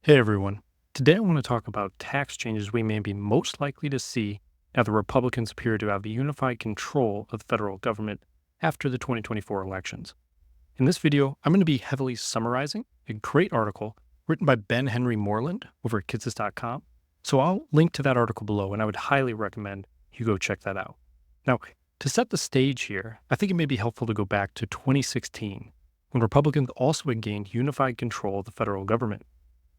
Hey everyone. Today I want to talk about tax changes we may be most likely to see now the Republicans appear to have unified control of the federal government after the 2024 elections. In this video, I'm going to be heavily summarizing a great article written by Ben Henry Moreland over at Kitsis.com. So I'll link to that article below, and I would highly recommend you go check that out. Now, to set the stage here, I think it may be helpful to go back to 2016, when Republicans also had gained unified control of the federal government.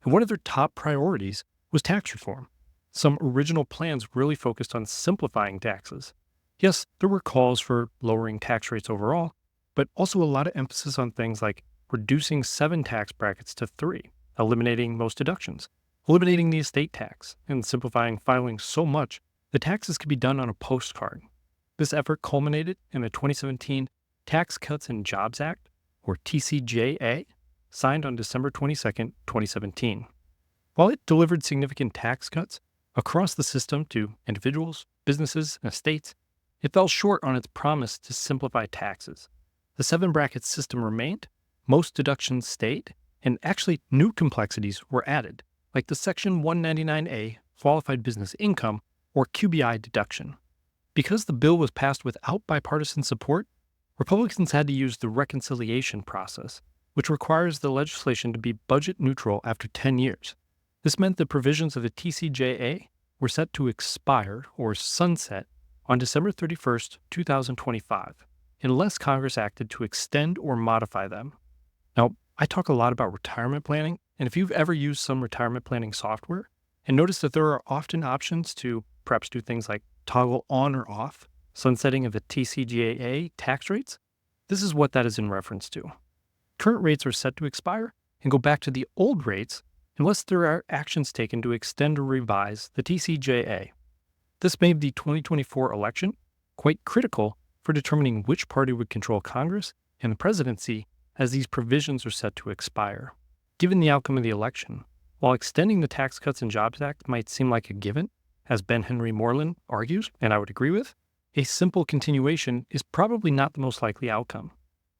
And one of their top priorities was tax reform. Some original plans really focused on simplifying taxes. Yes, there were calls for lowering tax rates overall, but also a lot of emphasis on things like reducing 7 tax brackets to 3, eliminating most deductions, eliminating the estate tax, and simplifying filing so much that taxes could be done on a postcard. This effort culminated in the 2017 Tax Cuts and Jobs Act, or TCJA, signed on December 22, 2017. While it delivered significant tax cuts across the system to individuals, businesses, and estates, it fell short on its promise to simplify taxes. The 7-bracket system remained, most deductions stayed, and actually new complexities were added, like the Section 199A Qualified Business Income, or QBI deduction. Because the bill was passed without bipartisan support, Republicans had to use the reconciliation process, which requires the legislation to be budget neutral after 10 years. This meant the provisions of the TCJA were set to expire or sunset on December 31, 2025, unless Congress acted to extend or modify them. Now, I talk a lot about retirement planning, and if you've ever used some retirement planning software and noticed that there are often options to perhaps do things like toggle on or off sunsetting of the TCJA tax rates, this is what that is in reference to. Current rates are set to expire and go back to the old rates unless there are actions taken to extend or revise the TCJA. This made the 2024 election quite critical for determining which party would control Congress and the presidency as these provisions are set to expire. Given the outcome of the election, while extending the Tax Cuts and Jobs Act might seem like a given, as Ben Henry Moreland argues, and I would agree with, a simple continuation is probably not the most likely outcome.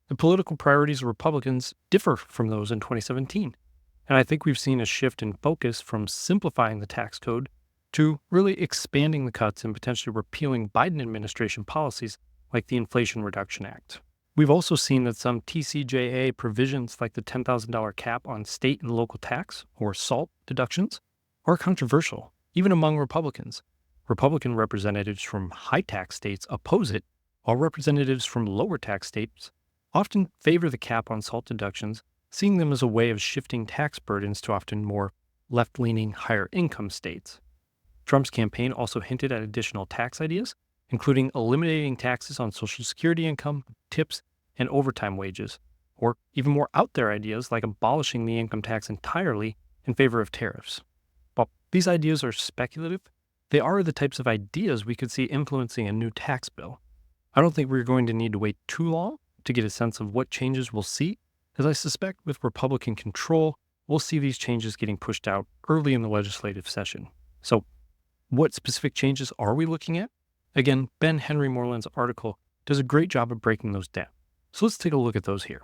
The political priorities of Republicans differ from those in 2017, and I think we've seen a shift in focus from simplifying the tax code to really expanding the cuts and potentially repealing Biden administration policies like the Inflation Reduction Act. We've also seen that some TCJA provisions like the $10,000 cap on state and local tax, or SALT deductions, are controversial, even among Republicans. Republican representatives from high-tax states oppose it, while representatives from lower-tax states often favor the cap on SALT deductions, seeing them as a way of shifting tax burdens to often more left-leaning, higher-income states. Trump's campaign also hinted at additional tax ideas, including eliminating taxes on Social Security income, tips, and overtime wages, or even more out-there ideas like abolishing the income tax entirely in favor of tariffs. While these ideas are speculative, they are the types of ideas we could see influencing a new tax bill. I don't think we're going to need to wait too long to get a sense of what changes we'll see, as I suspect with Republican control, we'll see these changes getting pushed out early in the legislative session. So, what specific changes are we looking at? Again, Ben Henry Moreland's article does a great job of breaking those down. So let's take a look at those here.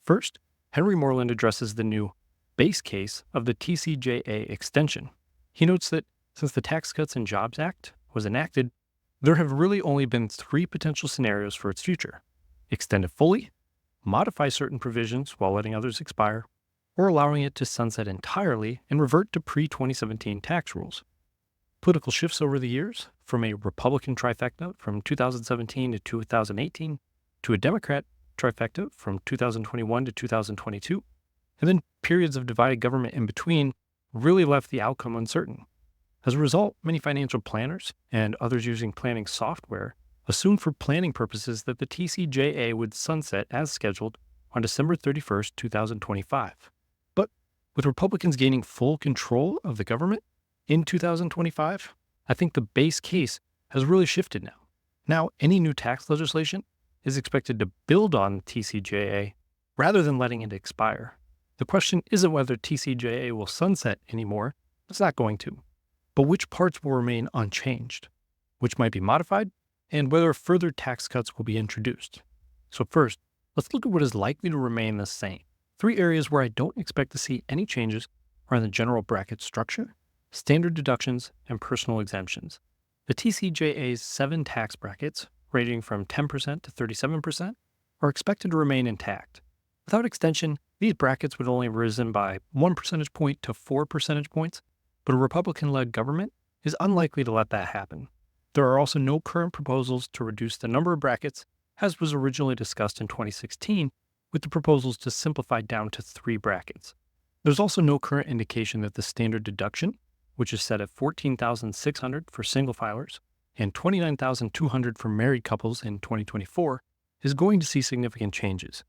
First, Henry Moreland addresses the new base case of the TCJA extension. He notes that since the Tax Cuts and Jobs Act was enacted, there have really only been 3 potential scenarios for its future: extend it fully, modify certain provisions while letting others expire, or allowing it to sunset entirely and revert to pre-2017 tax rules. Political shifts over the years, from a Republican trifecta from 2017 to 2018 to a Democrat trifecta from 2021 to 2022, and then periods of divided government in between, really left the outcome uncertain. As a result, many financial planners and others using planning software assumed for planning purposes that the TCJA would sunset as scheduled on December 31, 2025. But with Republicans gaining full control of the government in 2025, I think the base case has really shifted now. Now, any new tax legislation is expected to build on the TCJA rather than letting it expire. The question isn't whether TCJA will sunset anymore. It's not going to. But which parts will remain unchanged, which might be modified, and whether further tax cuts will be introduced. So first, let's look at what is likely to remain the same. 3 areas where I don't expect to see any changes are in the general bracket structure, standard deductions, and personal exemptions. The TCJA's 7 tax brackets, ranging from 10% to 37%, are expected to remain intact. Without extension, these brackets would only have risen by 1 percentage point to 4 percentage points, but a Republican-led government is unlikely to let that happen. There are also no current proposals to reduce the number of brackets, as was originally discussed in 2016, with the proposals to simplify down to 3 brackets. There's also no current indication that the standard deduction, which is set at $14,600 for single filers and $29,200 for married couples in 2024, is going to see significant changes.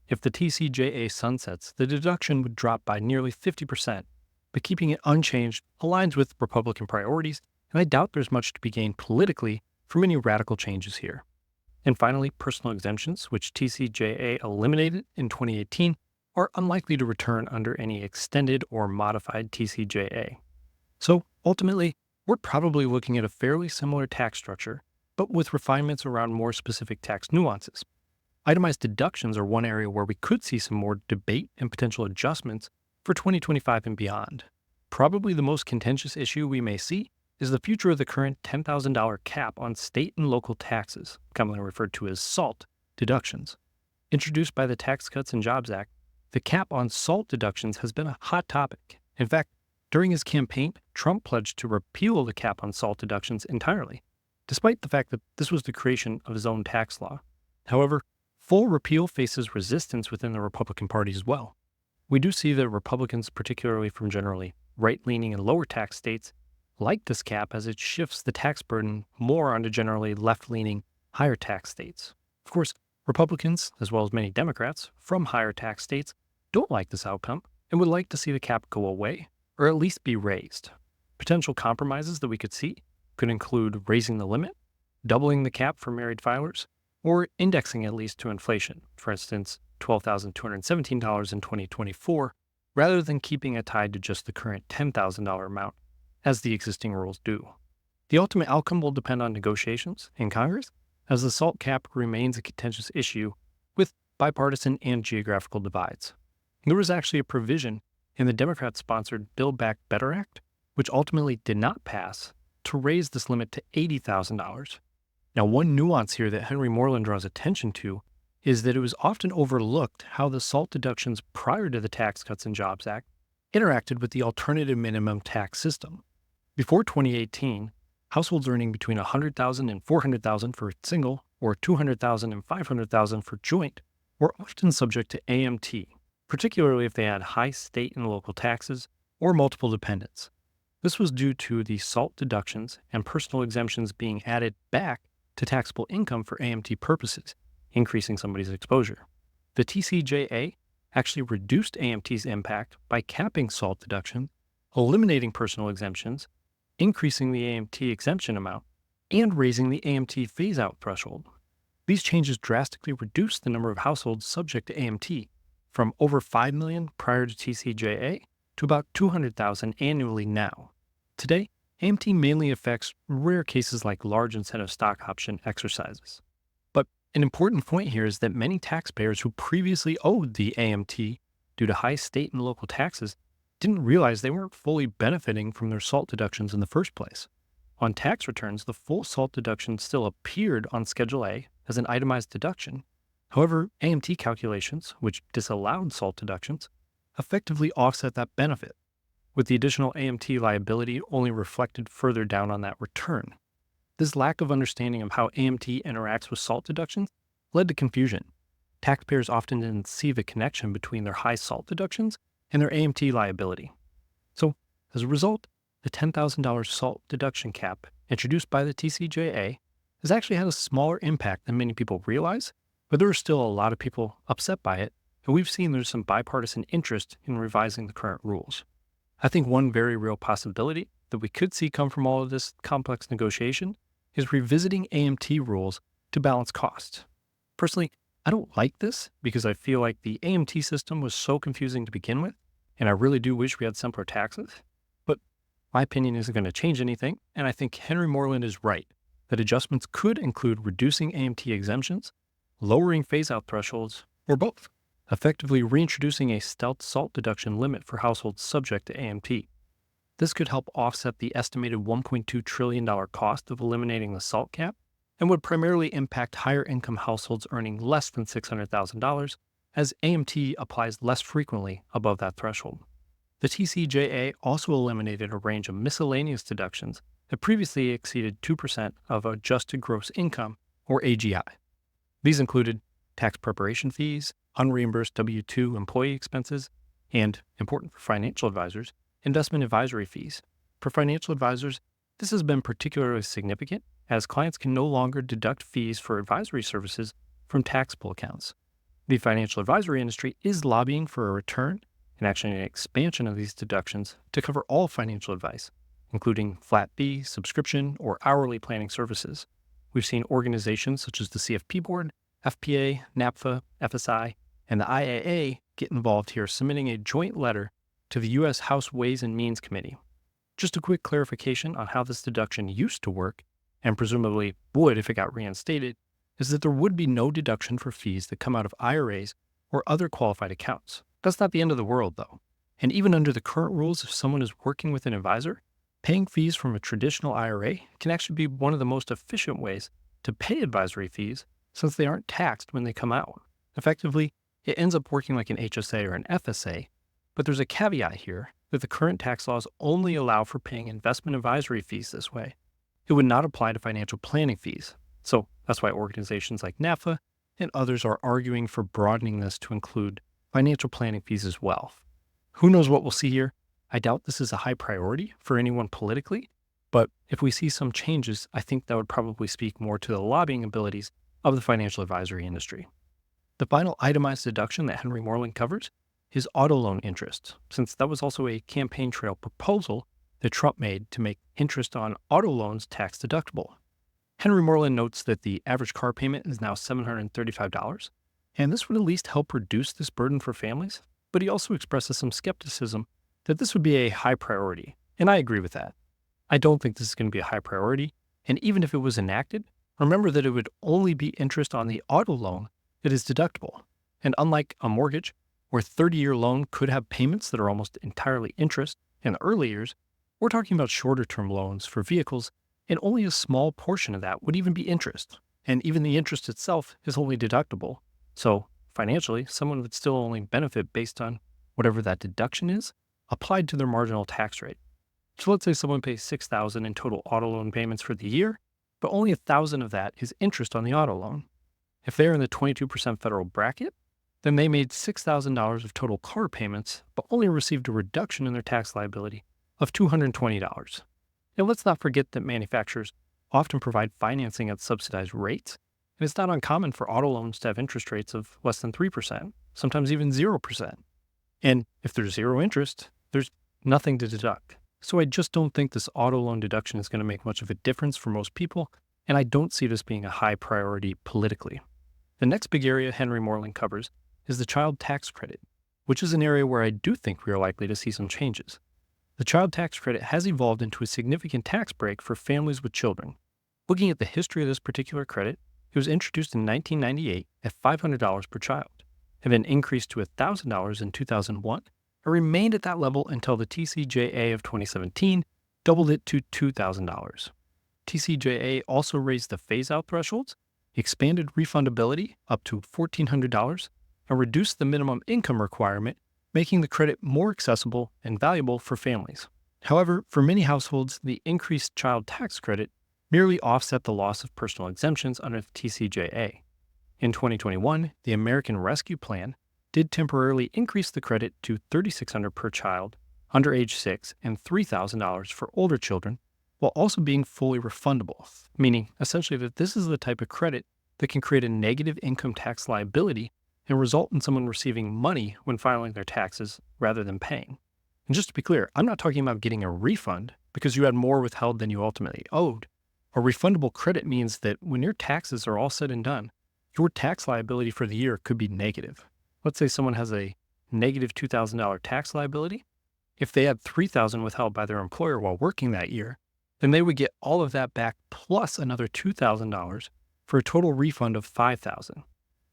If the TCJA sunsets, the deduction would drop by nearly 50%, but keeping it unchanged aligns with Republican priorities, and I doubt there's much to be gained politically from any radical changes here. And finally, personal exemptions, which TCJA eliminated in 2018, are unlikely to return under any extended or modified TCJA. So ultimately, we're probably looking at a fairly similar tax structure, but with refinements around more specific tax nuances. Itemized deductions are one area where we could see some more debate and potential adjustments for 2025 and beyond. Probably the most contentious issue we may see is the future of the current $10,000 cap on state and local taxes, commonly referred to as SALT deductions. Introduced by the Tax Cuts and Jobs Act, the cap on SALT deductions has been a hot topic. In fact, during his campaign, Trump pledged to repeal the cap on SALT deductions entirely, despite the fact that this was the creation of his own tax law. However, full repeal faces resistance within the Republican Party as well. We do see that Republicans, particularly from generally right-leaning and lower tax states, like this cap as it shifts the tax burden more onto generally left-leaning, higher tax states. Of course, Republicans, as well as many Democrats from higher tax states, don't like this outcome and would like to see the cap go away, or at least be raised. Potential compromises that we could see could include raising the limit, doubling the cap for married filers, or indexing at least to inflation, for instance, $12,217 in 2024, rather than keeping it tied to just the current $10,000 amount, as the existing rules do. The ultimate outcome will depend on negotiations in Congress, as the SALT cap remains a contentious issue with bipartisan and geographical divides. There was actually a provision in the Democrat-sponsored Build Back Better Act, which ultimately did not pass, to raise this limit to $80,000. Now, one nuance here that Henry Moreland draws attention to is that it was often overlooked how the SALT deductions prior to the Tax Cuts and Jobs Act interacted with the alternative minimum tax system. Before 2018, households earning between $100,000 and $400,000 for single or $200,000 and $500,000 for joint were often subject to AMT, particularly if they had high state and local taxes or multiple dependents. This was due to the SALT deductions and personal exemptions being added back to taxable income for AMT purposes, increasing somebody's exposure. The TCJA actually reduced AMT's impact by capping SALT deduction, eliminating personal exemptions, increasing the AMT exemption amount, and raising the AMT phase-out threshold. These changes drastically reduced the number of households subject to AMT from over 5 million prior to TCJA to about 200,000 annually now. Today, AMT mainly affects rare cases like large incentive stock option exercises. But an important point here is that many taxpayers who previously owed the AMT due to high state and local taxes didn't realize they weren't fully benefiting from their SALT deductions in the first place. On tax returns, the full SALT deduction still appeared on Schedule A as an itemized deduction. However, AMT calculations, which disallowed SALT deductions, effectively offset that benefit, with the additional AMT liability only reflected further down on that return. This lack of understanding of how AMT interacts with SALT deductions led to confusion. Taxpayers often didn't see the connection between their high SALT deductions and their AMT liability. So, as a result, the $10,000 SALT deduction cap introduced by the TCJA has actually had a smaller impact than many people realize, but there are still a lot of people upset by it, and we've seen there's some bipartisan interest in revising the current rules. I think one very real possibility that we could see come from all of this complex negotiation is revisiting AMT rules to balance costs. Personally, I don't like this because I feel like the AMT system was so confusing to begin with, and I really do wish we had simpler taxes. But my opinion isn't going to change anything, and I think Henry Moreland is right that adjustments could include reducing AMT exemptions, lowering phase-out thresholds, or both. effectively reintroducing a stealth SALT deduction limit for households subject to AMT. This could help offset the estimated $1.2 trillion cost of eliminating the SALT cap and would primarily impact higher income households earning less than $600,000, as AMT applies less frequently above that threshold. The TCJA also eliminated a range of miscellaneous deductions that previously exceeded 2% of adjusted gross income, or AGI. These included tax preparation fees, unreimbursed W-2 employee expenses, and, important for financial advisors, investment advisory fees. For financial advisors, this has been particularly significant, as clients can no longer deduct fees for advisory services from taxable accounts. The financial advisory industry is lobbying for a return and actually an expansion of these deductions to cover all financial advice, including flat fee, subscription, or hourly planning services. We've seen organizations such as the CFP Board, FPA, NAPFA, FSI, and the IAA get involved here, submitting a joint letter to the U.S. House Ways and Means Committee. Just a quick clarification on how this deduction used to work, and presumably would if it got reinstated, is that there would be no deduction for fees that come out of IRAs or other qualified accounts. That's not the end of the world, though. And even under the current rules, if someone is working with an advisor, paying fees from a traditional IRA can actually be one of the most efficient ways to pay advisory fees, since they aren't taxed when they come out. Effectively, it ends up working like an HSA or an FSA, but there's a caveat here that the current tax laws only allow for paying investment advisory fees this way. It would not apply to financial planning fees. So that's why organizations like NAPFA and others are arguing for broadening this to include financial planning fees as well. Who knows what we'll see here? I doubt this is a high priority for anyone politically, but if we see some changes, I think that would probably speak more to the lobbying abilities of the financial advisory industry. The final itemized deduction that Henry Moreland covers is auto loan interest, since that was also a campaign trail proposal that Trump made to make interest on auto loans tax deductible. Henry Moreland notes that the average car payment is now $735, and this would at least help reduce this burden for families, but he also expresses some skepticism that this would be a high priority, and I agree with that. I don't think this is going to be a high priority, and even if it was enacted, remember that it would only be interest on the auto loan that is deductible, and unlike a mortgage, where a 30-year loan could have payments that are almost entirely interest in the early years, we're talking about shorter-term loans for vehicles, and only a small portion of that would even be interest, and even the interest itself is only deductible. So financially, someone would still only benefit based on whatever that deduction is applied to their marginal tax rate. So let's say someone pays $6,000 in total auto loan payments for the year, but only $1,000 of that is interest on the auto loan. If they're in the 22% federal bracket, then they made $6,000 of total car payments, but only received a reduction in their tax liability of $220. And let's not forget that manufacturers often provide financing at subsidized rates, and it's not uncommon for auto loans to have interest rates of less than 3%, sometimes even 0%. And if there's zero interest, there's nothing to deduct. So I just don't think this auto loan deduction is going to make much of a difference for most people, and I don't see this being a high priority politically. The next big area Henry Moreland covers is the child tax credit, which is an area where I do think we are likely to see some changes. The child tax credit has evolved into a significant tax break for families with children. Looking at the history of this particular credit, it was introduced in 1998 at $500 per child, and then increased to $1,000 in 2001, and remained at that level until the TCJA of 2017 doubled it to $2,000. TCJA also raised the phase-out thresholds, expanded refundability up to $1,400, and reduced the minimum income requirement, making the credit more accessible and valuable for families. However, for many households, the increased child tax credit merely offset the loss of personal exemptions under the TCJA. In 2021, the American Rescue Plan did temporarily increase the credit to $3,600 per child under age 6 and $3,000 for older children, while also being fully refundable, meaning essentially that this is the type of credit that can create a negative income tax liability and result in someone receiving money when filing their taxes rather than paying. And just to be clear, I'm not talking about getting a refund because you had more withheld than you ultimately owed. A refundable credit means that when your taxes are all said and done, your tax liability for the year could be negative. Let's say someone has a negative $2,000 tax liability. If they had $3,000 withheld by their employer while working that year, then they would get all of that back plus another $2,000 for a total refund of $5,000.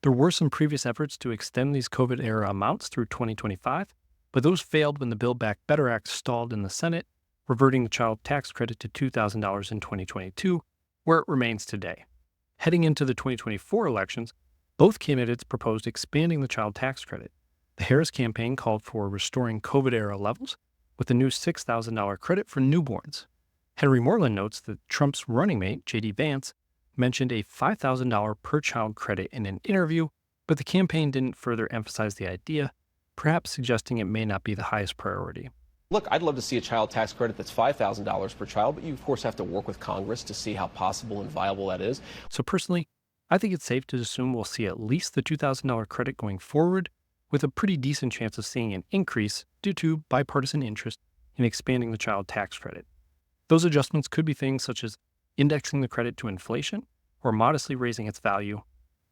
There were some previous efforts to extend these COVID-era amounts through 2025, but those failed when the Build Back Better Act stalled in the Senate, reverting the child tax credit to $2,000 in 2022, where it remains today. Heading into the 2024 elections, both candidates proposed expanding the child tax credit. The Harris campaign called for restoring COVID-era levels with a new $6,000 credit for newborns. Henry Moreland notes that Trump's running mate, J.D. Vance, mentioned a $5,000 per child credit in an interview, but the campaign didn't further emphasize the idea, perhaps suggesting it may not be the highest priority. Look, I'd love to see a child tax credit that's $5,000 per child, but you, of course, have to work with Congress to see how possible and viable that is. So personally, I think it's safe to assume we'll see at least the $2,000 credit going forward, with a pretty decent chance of seeing an increase due to bipartisan interest in expanding the child tax credit. Those adjustments could be things such as indexing the credit to inflation or modestly raising its value,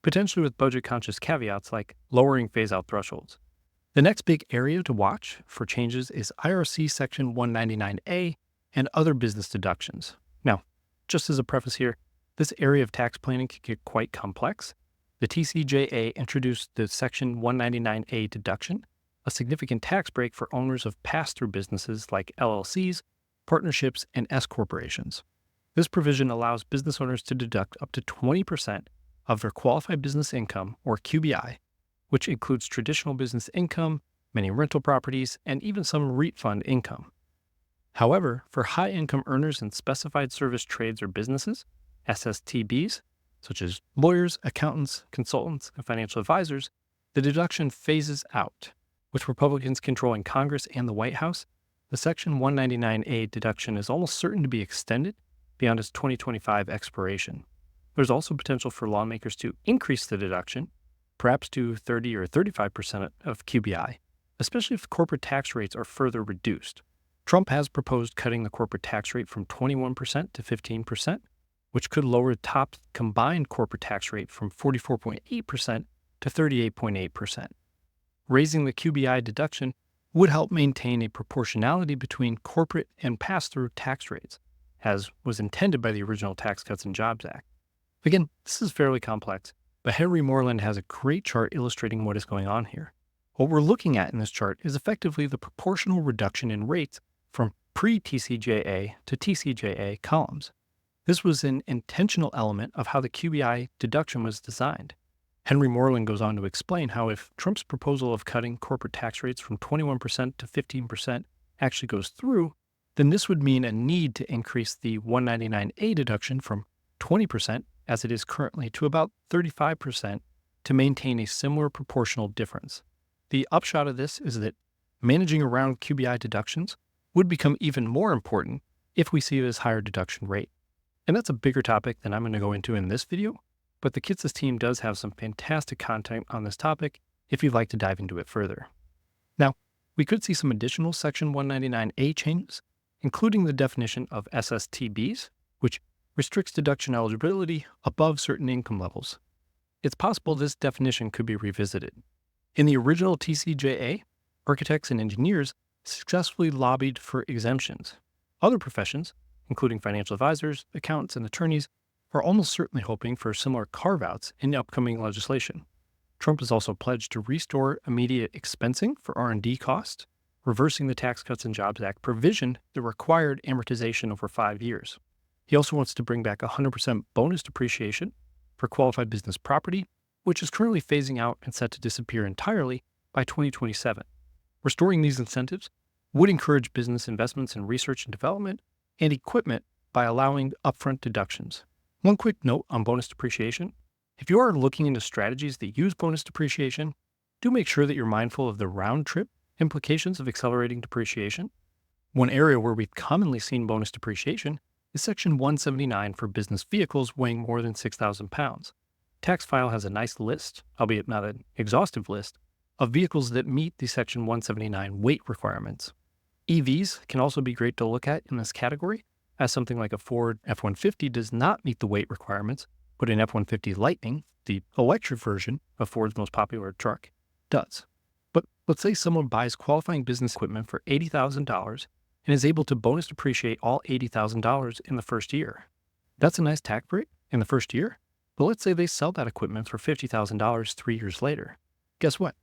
potentially with budget-conscious caveats like lowering phase-out thresholds. The next big area to watch for changes is IRC Section 199A and other business deductions. Now, just as a preface here, this area of tax planning can get quite complex. The TCJA introduced the Section 199A deduction, a significant tax break for owners of pass-through businesses like LLCs, partnerships, and S corporations. This provision allows business owners to deduct up to 20% of their qualified business income, or QBI, which includes traditional business income, many rental properties, and even some REIT fund income. However, for high-income earners in specified service trades or businesses, SSTBs, such as lawyers, accountants, consultants, and financial advisors, the deduction phases out. With Republicans controlling Congress and the White House, the Section 199A deduction is almost certain to be extended beyond its 2025 expiration. There's also potential for lawmakers to increase the deduction, perhaps to 30 or 35% of QBI, especially if corporate tax rates are further reduced. Trump has proposed cutting the corporate tax rate from 21% to 15%, which could lower the top combined corporate tax rate from 44.8% to 38.8%. Raising the QBI deduction would help maintain a proportionality between corporate and pass-through tax rates, as was intended by the original Tax Cuts and Jobs Act. Again, this is fairly complex, but Henry Moreland has a great chart illustrating what is going on here. What we're looking at in this chart is effectively the proportional reduction in rates from pre-TCJA to TCJA columns. This was an intentional element of how the QBI deduction was designed. Henry Moreland goes on to explain how if Trump's proposal of cutting corporate tax rates from 21% to 15% actually goes through, then this would mean a need to increase the 199A deduction from 20%, as it is currently, to about 35% to maintain a similar proportional difference. The upshot of this is that managing around QBI deductions would become even more important if we see this higher deduction rate. And that's a bigger topic than I'm going to go into in this video, but the Kitces team does have some fantastic content on this topic if you'd like to dive into it further. Now, we could see some additional Section 199A changes, including the definition of SSTBs, which restricts deduction eligibility above certain income levels. It's possible this definition could be revisited. In the original TCJA, architects and engineers successfully lobbied for exemptions. Other professions, including financial advisors, accountants, and attorneys, are almost certainly hoping for similar carve-outs in upcoming legislation. Trump has also pledged to restore immediate expensing for R&D costs, reversing the Tax Cuts and Jobs Act provision that required amortization over 5 years. He also wants to bring back 100% bonus depreciation for qualified business property, which is currently phasing out and set to disappear entirely by 2027. Restoring these incentives would encourage business investments in research and development and equipment by allowing upfront deductions. One quick note on bonus depreciation. If you are looking into strategies that use bonus depreciation, do make sure that you're mindful of the round-trip implications of accelerating depreciation. One area where we've commonly seen bonus depreciation is Section 179 for business vehicles weighing more than 6,000 pounds. TaxFile has a nice list, albeit not an exhaustive list, of vehicles that meet the Section 179 weight requirements. EVs can also be great to look at in this category, as something like a Ford F-150 does not meet the weight requirements, but an F-150 Lightning, the electric version of Ford's most popular truck, does. But let's say someone buys qualifying business equipment for $80,000 and is able to bonus depreciate all $80,000 in the first year. That's a nice tax break in the first year, But let's say they sell that equipment for $50,000 3 years later. Guess what?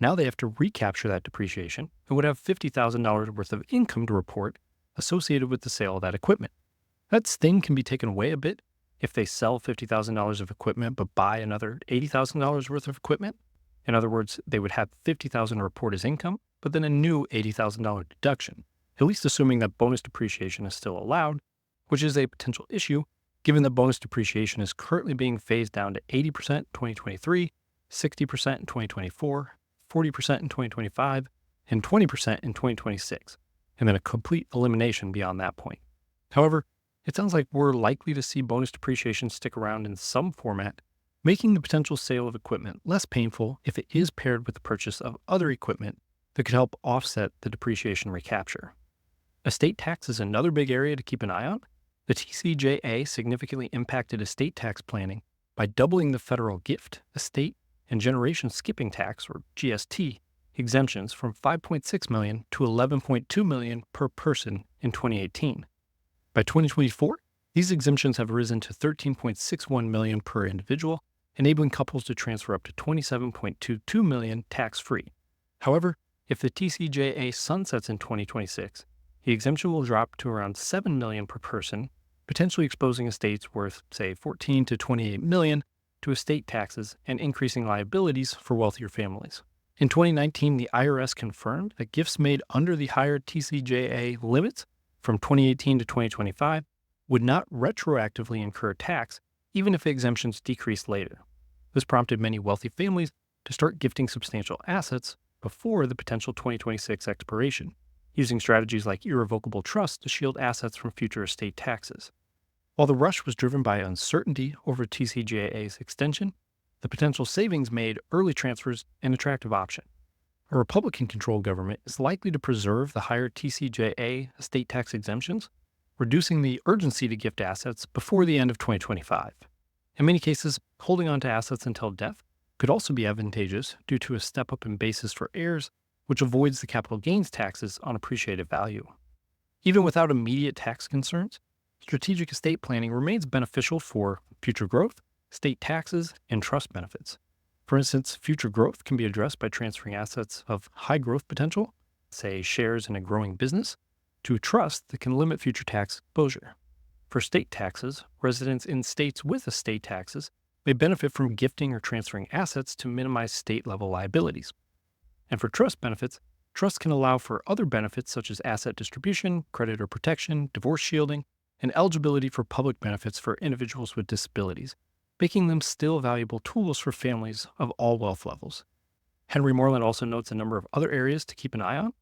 Now they have to recapture that depreciation and would have $50,000 worth of income to report associated with the sale of that equipment. That sting can be taken away a bit if they sell $50,000 of equipment but buy another $80,000 worth of equipment. In other words, they would have $50,000 to report as income, but then a new $80,000 deduction, at least assuming that bonus depreciation is still allowed, which is a potential issue given that bonus depreciation is currently being phased down to 80% in 2023, 60% in 2024, 40% in 2025, and 20% in 2026, and then a complete elimination beyond that point. However, it sounds like we're likely to see bonus depreciation stick around in some format, making the potential sale of equipment less painful if it is paired with the purchase of other equipment that could help offset the depreciation recapture. Estate tax is another big area to keep an eye on. The TCJA significantly impacted estate tax planning by doubling the federal gift, estate, and generation skipping tax, or GST, exemptions from $5.6 million to $11.2 million per person in 2018. By 2024, these exemptions have risen to $13.61 million per individual, enabling couples to transfer up to $27.22 million tax-free. However, if the TCJA sunsets in 2026, the exemption will drop to around $7 million per person, potentially exposing estates worth, say, $14 to $28 million to estate taxes and increasing liabilities for wealthier families. In 2019, the IRS confirmed that gifts made under the higher TCJA limits from 2018 to 2025 would not retroactively incur tax even if exemptions decreased later. This prompted many wealthy families to start gifting substantial assets before the potential 2026 expiration, using strategies like irrevocable trust to shield assets from future estate taxes. While the rush was driven by uncertainty over TCJA's extension, the potential savings made early transfers an attractive option. A Republican-controlled government is likely to preserve the higher TCJA estate tax exemptions, reducing the urgency to gift assets before the end of 2025. In many cases, holding on to assets until death could also be advantageous due to a step-up in basis for heirs, which avoids the capital gains taxes on appreciated value. Even without immediate tax concerns, strategic estate planning remains beneficial for future growth, state taxes, and trust benefits. For instance, future growth can be addressed by transferring assets of high growth potential, say shares in a growing business, to a trust that can limit future tax exposure. For state taxes, residents in states with estate taxes may benefit from gifting or transferring assets to minimize state-level liabilities. And for trust benefits, trusts can allow for other benefits such as asset distribution, creditor protection, divorce shielding, and eligibility for public benefits for individuals with disabilities, making them still valuable tools for families of all wealth levels. Henry Moreland also notes a number of other areas to keep an eye on.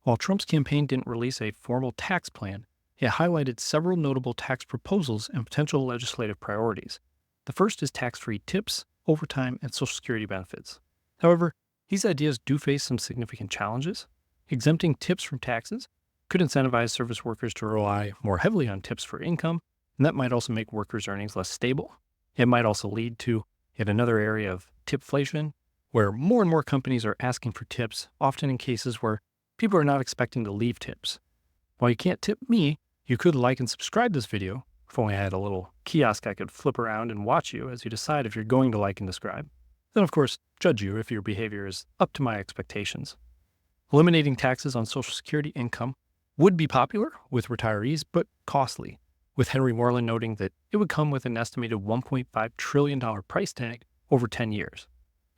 While Trump's campaign didn't release a formal tax plan, it highlighted several notable tax proposals and potential legislative priorities. The first is tax-free tips, overtime, and Social Security benefits. However, these ideas do face some significant challenges. Exempting tips from taxes could incentivize service workers to rely more heavily on tips for income, and that might also make workers' earnings less stable. It might also lead to yet another area of tipflation, where more and more companies are asking for tips, often in cases where people are not expecting to leave tips. While you can't tip me, you could like and subscribe this video. If only I had a little kiosk I could flip around and watch you as you decide if you're going to like and subscribe. Then, of course, judge you if your behavior is up to my expectations. Eliminating taxes on Social Security income would be popular with retirees, but costly, with Henry Moreland noting that it would come with an estimated $1.5 trillion price tag over 10 years.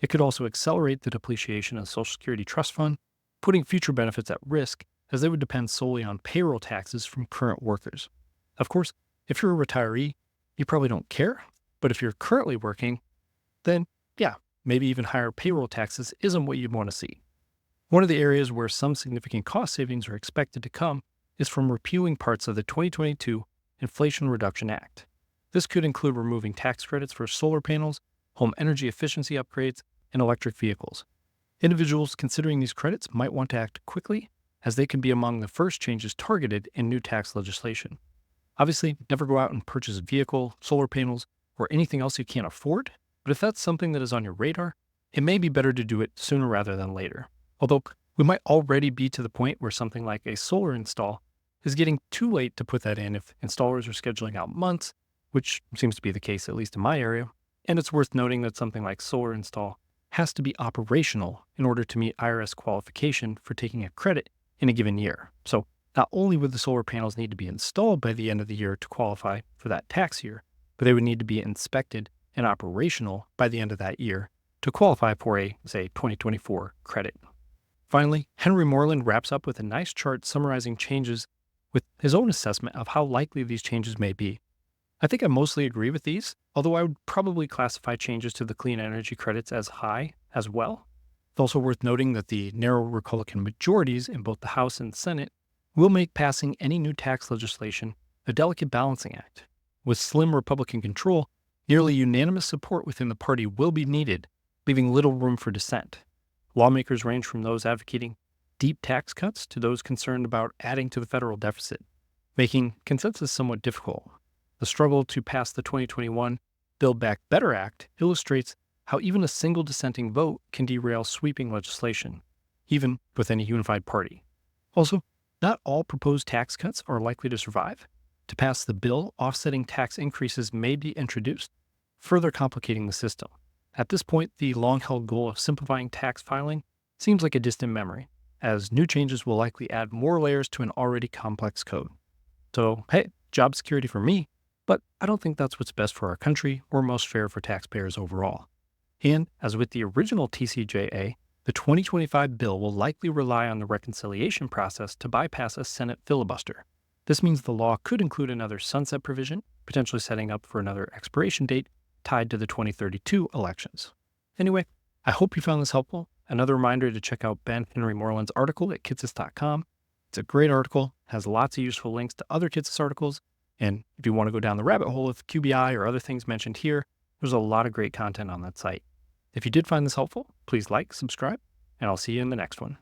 It could also accelerate the depreciation of the Social Security Trust Fund, putting future benefits at risk as they would depend solely on payroll taxes from current workers. Of course, if you're a retiree, you probably don't care, but if you're currently working, then yeah, maybe even higher payroll taxes isn't what you'd want to see. One of the areas where some significant cost savings are expected to come is from repealing parts of the 2022 Inflation Reduction Act. This could include removing tax credits for solar panels, home energy efficiency upgrades, and electric vehicles. Individuals considering these credits might want to act quickly, as they could be among the first changes targeted in new tax legislation. Obviously, never go out and purchase a vehicle, solar panels, or anything else you can't afford, but if that's something that is on your radar, it may be better to do it sooner rather than later. Although we might already be to the point where something like a solar install is getting too late to put that in if installers are scheduling out months, which seems to be the case at least in my area, And it's worth noting that something like solar install has to be operational in order to meet IRS qualification for taking a credit in a given year. So not only would the solar panels need to be installed by the end of the year to qualify for that tax year, but they would need to be inspected and operational by the end of that year to qualify for a, say, 2024 credit. Finally, Henry Moreland wraps up with a nice chart summarizing changes with his own assessment of how likely these changes may be. I think I mostly agree with these, although I would probably classify changes to the clean energy credits as high as well. It's also worth noting that the narrow Republican majorities in both the House and Senate will make passing any new tax legislation a delicate balancing act. With slim Republican control, nearly unanimous support within the party will be needed, leaving little room for dissent. Lawmakers range from those advocating deep tax cuts to those concerned about adding to the federal deficit, making consensus somewhat difficult. The struggle to pass the 2021 Build Back Better Act illustrates how even a single dissenting vote can derail sweeping legislation, even within a unified party. Also, not all proposed tax cuts are likely to survive. To pass the bill, offsetting tax increases may be introduced, further complicating the system. At this point, the long-held goal of simplifying tax filing seems like a distant memory, as new changes will likely add more layers to an already complex code. So, hey, job security for me, but I don't think that's what's best for our country or most fair for taxpayers overall. And as with the original TCJA, the 2025 bill will likely rely on the reconciliation process to bypass a Senate filibuster. This means the law could include another sunset provision, potentially setting up for another expiration date tied to the 2032 elections. Anyway, I hope you found this helpful. Another reminder to check out Ben Henry Moreland's article at kitsis.com. It's a great article, has lots of useful links to other Kitsis articles, and if you want to go down the rabbit hole of QBI or other things mentioned here, there's a lot of great content on that site. If you did find this helpful, please like, subscribe, and I'll see you in the next one.